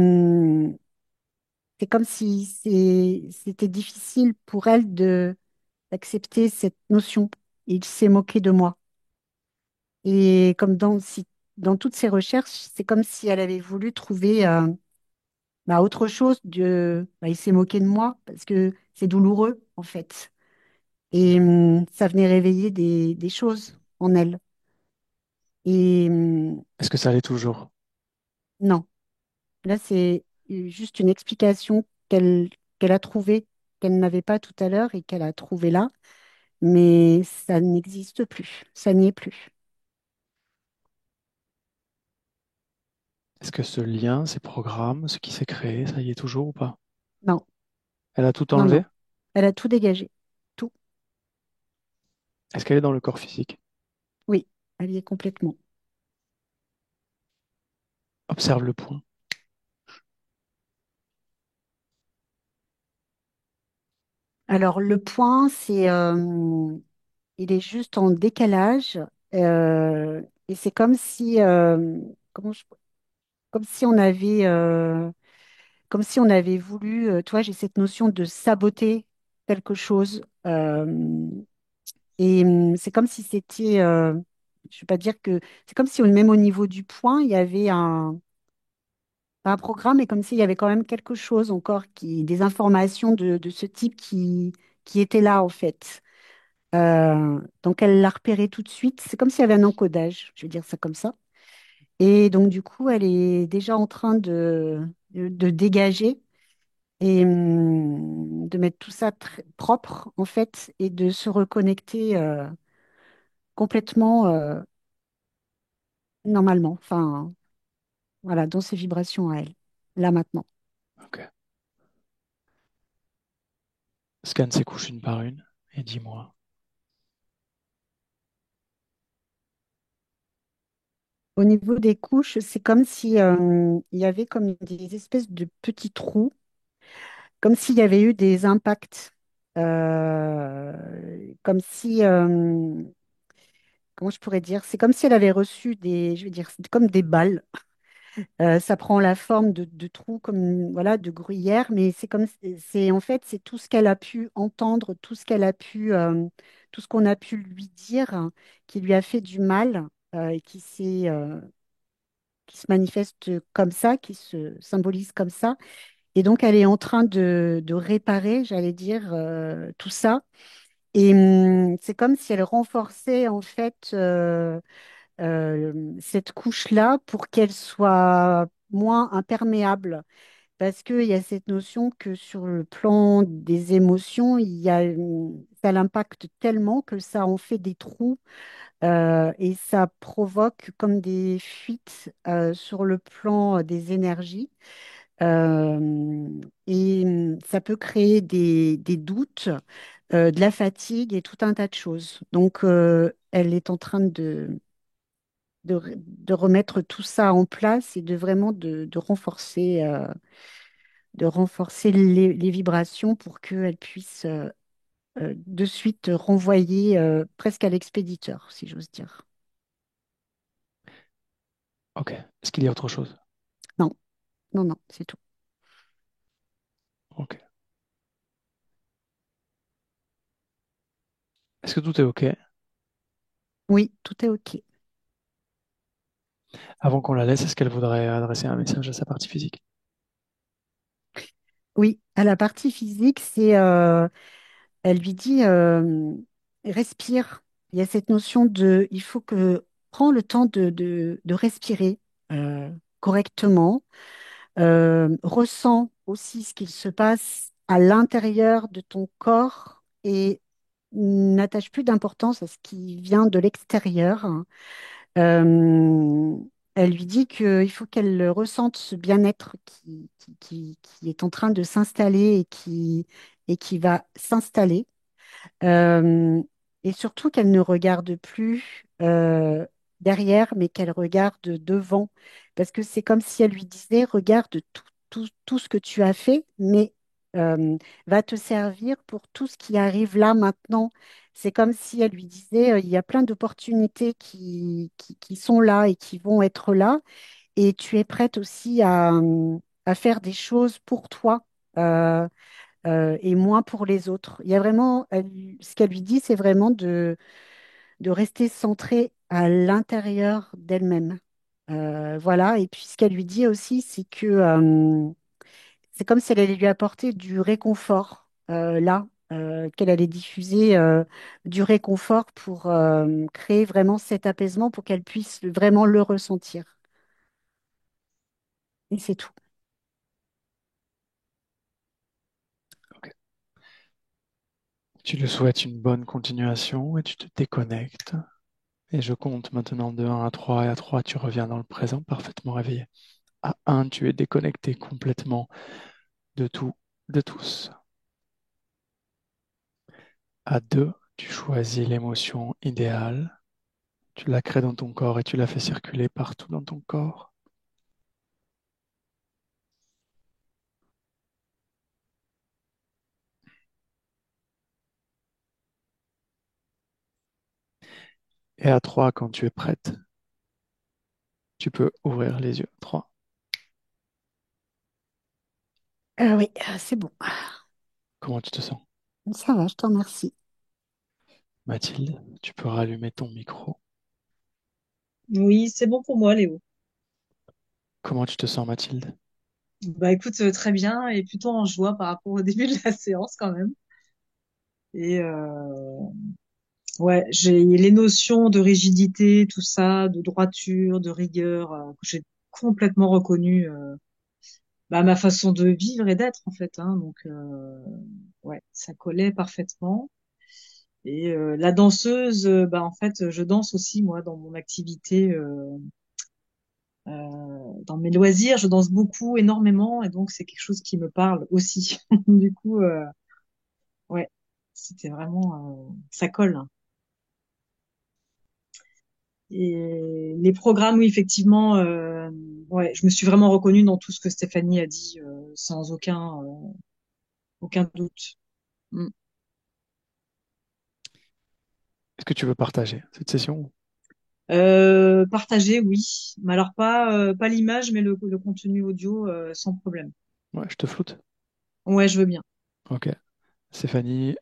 c'est comme si c'était difficile pour elle de d'accepter cette notion. Il s'est moqué de moi. Et comme dans toutes ses recherches, c'est comme si elle avait voulu trouver autre chose il s'est moqué de moi parce que c'est douloureux, en fait. Et ça venait réveiller des choses en elle. Et Est-ce que ça allait toujours? non, là, c'est juste une explication qu'elle a trouvée, qu'elle n'avait pas tout à l'heure et qu'elle a trouvée là, mais ça n'existe plus, ça n'y est plus. Est-ce que ce lien, ces programmes, ce qui s'est créé, ça y est toujours ou pas? Non, Elle a tout non, non. enlevé? Elle a tout dégagé. Tout. Est-ce qu'elle est dans le corps physique? Oui, elle y est complètement. Observe le point. Alors, le point, il est juste en décalage. Et c'est comme si, comment je- comme si on avait voulu, toi, j'ai cette notion de saboter quelque chose. Et c'est comme si c'était, je ne vais pas dire que, c'est comme si même au niveau du point, il y avait un programme, et comme s'il y avait quand même quelque chose encore, des informations de ce type qui étaient là, en fait. Donc, elle l'a repéré tout de suite. C'est comme s'il y avait un encodage, je vais dire ça comme ça. Et donc, du coup, elle est déjà en train de dégager et de mettre tout ça propre, en fait, et de se reconnecter complètement normalement. Enfin, voilà, dans ses vibrations à elle, là maintenant. Ok. Scanne ses couches une par une et dis-moi. Au niveau des couches, c'est comme si il y avait comme des espèces de petits trous, comme s'il y avait eu des impacts. Comme si, comment je pourrais dire, c'est comme si elle avait reçu je vais dire, c'est comme des balles. Ça prend la forme de trous, comme voilà, de gruyère, mais c'est en fait, c'est tout ce qu'elle a pu entendre, tout ce qu'on a pu lui dire, qui lui a fait du mal, et qui se manifeste comme ça, qui se symbolise comme ça. Et donc, elle est en train de réparer, j'allais dire, tout ça. Et c'est comme si elle renforçait en fait cette couche-là pour qu'elle soit moins imperméable. Parce qu'il y a cette notion que sur le plan des émotions, ça l'impacte tellement que ça en fait des trous et ça provoque comme des fuites sur le plan des énergies. Et ça peut créer des doutes, de la fatigue et tout un tas de choses. Donc, elle est en train de remettre tout ça en place et de vraiment de renforcer les vibrations pour qu'elle puisse de suite renvoyer presque à l'expéditeur, si j'ose dire. Ok. Est-ce qu'il y a autre chose? Non, non, non, c'est tout. Ok. Est-ce que tout est ok? Oui, tout est OK. Avant qu'on la laisse, est-ce qu'elle voudrait adresser un message à sa partie physique? Oui, à la partie physique, elle lui dit, respire. Il y a cette notion il faut que, prends le temps de respirer euh, correctement. Ressens aussi ce qu'il se passe à l'intérieur de ton corps et n'attache plus d'importance à ce qui vient de l'extérieur. Euh, Elle lui dit qu'il faut qu'elle ressente ce bien-être qui est en train de s'installer et qui va s'installer. Euh, et surtout qu'elle ne regarde plus derrière, mais qu'elle regarde devant. Parce que c'est comme si elle lui disait, regarde tout ce que tu as fait, mais euh, va te servir pour tout ce qui arrive là maintenant. C'est comme si elle lui disait, il y a plein d'opportunités qui sont là et qui vont être là, et tu es prête aussi à faire des choses pour toi. Et moins pour les autres. Il y a vraiment, ce qu'elle lui dit, c'est vraiment de rester centrée à l'intérieur d'elle-même. Voilà, et puis ce qu'elle lui dit aussi, c'est que c'est comme si elle allait lui apporter du réconfort, là, qu'elle allait diffuser du réconfort pour créer vraiment cet apaisement pour qu'elle puisse vraiment le ressentir. Et c'est tout. Ok. Tu lui souhaites une bonne continuation et tu te déconnectes. Et je compte maintenant de 1 à 3 et à 3, tu reviens dans le présent parfaitement réveillé. À 1, tu es déconnecté complètement de tout, de tous. À 2, tu choisis l'émotion idéale, tu la crées dans ton corps et tu la fais circuler partout dans ton corps. Et à 3, quand tu es prête, tu peux ouvrir les yeux. 3. Oui, c'est bon. Comment tu te sens? Ça va, je te remercie. Mathilde, tu peux rallumer ton micro. Oui, c'est bon pour moi, Léo. Comment tu te sens, Mathilde? Bah écoute, très bien et plutôt en joie par rapport au début de la séance quand même. Et ouais, j'ai les notions de rigidité, tout ça, de droiture, de rigueur, que j'ai complètement reconnu, bah, ma façon de vivre et d'être en fait. Hein, donc ouais, ça collait parfaitement. Et la danseuse, bah en fait, je danse aussi moi dans mon activité, dans mes loisirs, je danse beaucoup, énormément, et donc c'est quelque chose qui me parle aussi. Du coup, ouais, c'était vraiment, ça colle. Hein. Et les programmes, oui, effectivement, ouais, je me suis vraiment reconnue dans tout ce que Stéphanie a dit, sans aucun doute. Mm. Est-ce que tu veux partager cette session? Partager, oui, mais alors pas l'image, mais le contenu audio, sans problème. Ouais, je te floute. Ouais, je veux bien. Ok. Stéphanie,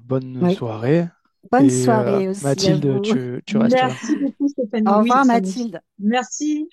bonne Oui. soirée. Bonne Et soirée aussi à Mathilde, vous. tu restes là. Merci beaucoup, Stéphanie. Au Oui, revoir, ça marche. Mathilde. Merci.